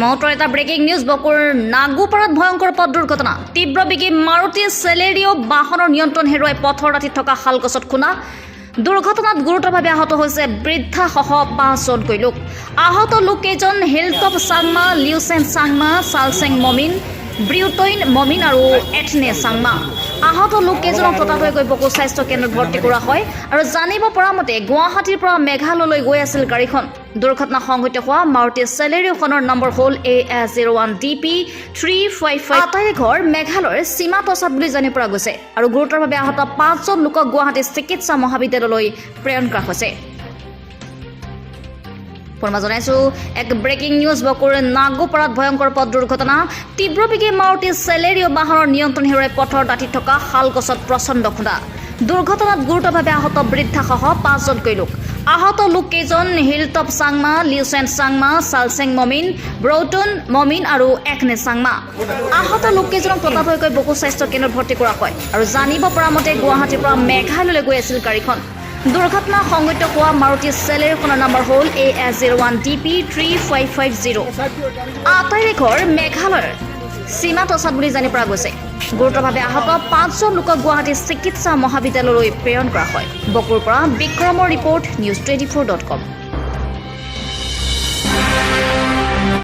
মুহূৰ্তৰ এটা breaking news বকুৰ নাগুপাৰাত ভয়ংকৰ পথ দুৰ্ঘটনা তীব্ৰ বেগী মাৰুতি চেলেৰিঅ বাহনৰ নিয়ন্ত্ৰণ হেৰুৱাই পথৰ দাঁতিত থকা শালগছত খুন্দা দুৰ্ঘটনাত গুৰুতৰভাৱে আহত হৈছে বৃদ্ধাসহ 5জনকৈ লোক আহত লোককেইজন হিলটপ চাংমা লিউচেন চাংমা চালচেং মমিন ব্ৰিউটইন মমিন আৰু এথনে চাংমা আহত লোককেইজনক ততাতৈয়াকৈ বকো স্বাস্থ্য কেন্দ্ৰত ভৰ্তি কৰা হয় আৰু জানিব পৰা মতে গুৱাহাটীৰ পৰা মেঘালয়লৈ গৈ আছিল গাড়ীখন দুৰ্ঘটনা সংঘটিত হোৱা মাৰুতি চেলেৰিঅখনৰ নম্বৰ হ'ল AS01DP355 আটাইৰে ঘৰ মেঘালয়ৰ সীমা তচাত বুলি জানিব পৰা গৈছে আৰু গুৰুতৰভাৱে আহত 5জন লোকক গুৱাহাটী চিকিৎসা মহাবিদ্যালয়লৈ প্ৰেৰণ কৰা হৈছে এক ব্ৰেকিং নিউজ বকুৰ নাগুপাৰাত ভয়ংকৰ পথ দুৰ্ঘটনা তীব্ৰ বেগী মাৰুতি চেলেৰিঅ বাহনৰ নিয়ন্ত্ৰণ হেৰুৱাই পথৰ দাঁতিত থকা শালগছত প্ৰচণ্ড খুন্দা দুৰ্ঘটনাত গুৰুতৰভাৱে আহত বৃদ্ধাসহ 5জনকৈ লোক আহত লোককেইজন হিলটপ চাংমা লিউচেন চাংমা চালচেং মমিন ব্ৰৌটন মমিন আৰু এথনে চাংমা আহত লোককেইজনক ততাতৈয়াকৈ বকো স্বাস্থ্য কেন্দ্ৰত ভৰ্তি কৰা হয় আৰু জানিব পৰা মতে গুৱাহাটীৰ পৰা মেঘালয়লৈ গৈ আছিল গাড়ীখন দুৰ্ঘটনা সংঘটিত হোৱা মাৰুতি চেলেৰিঅখনৰ নম্বৰ হ'ল AS01DP3550 আটাইৰে ঘৰ মেঘালয়ৰ সীমা তচাত বুলি জানিব পৰা গৈছে গুৰুতৰভাৱে আহত 5জন লোকক গুৱাহাটী চিকিৎসা মহাবিদ্যালয়লৈ প্ৰেৰণ কৰা হয় বকুৰ পৰা বিক্ৰমৰ ৰিপৰ্ট News24.com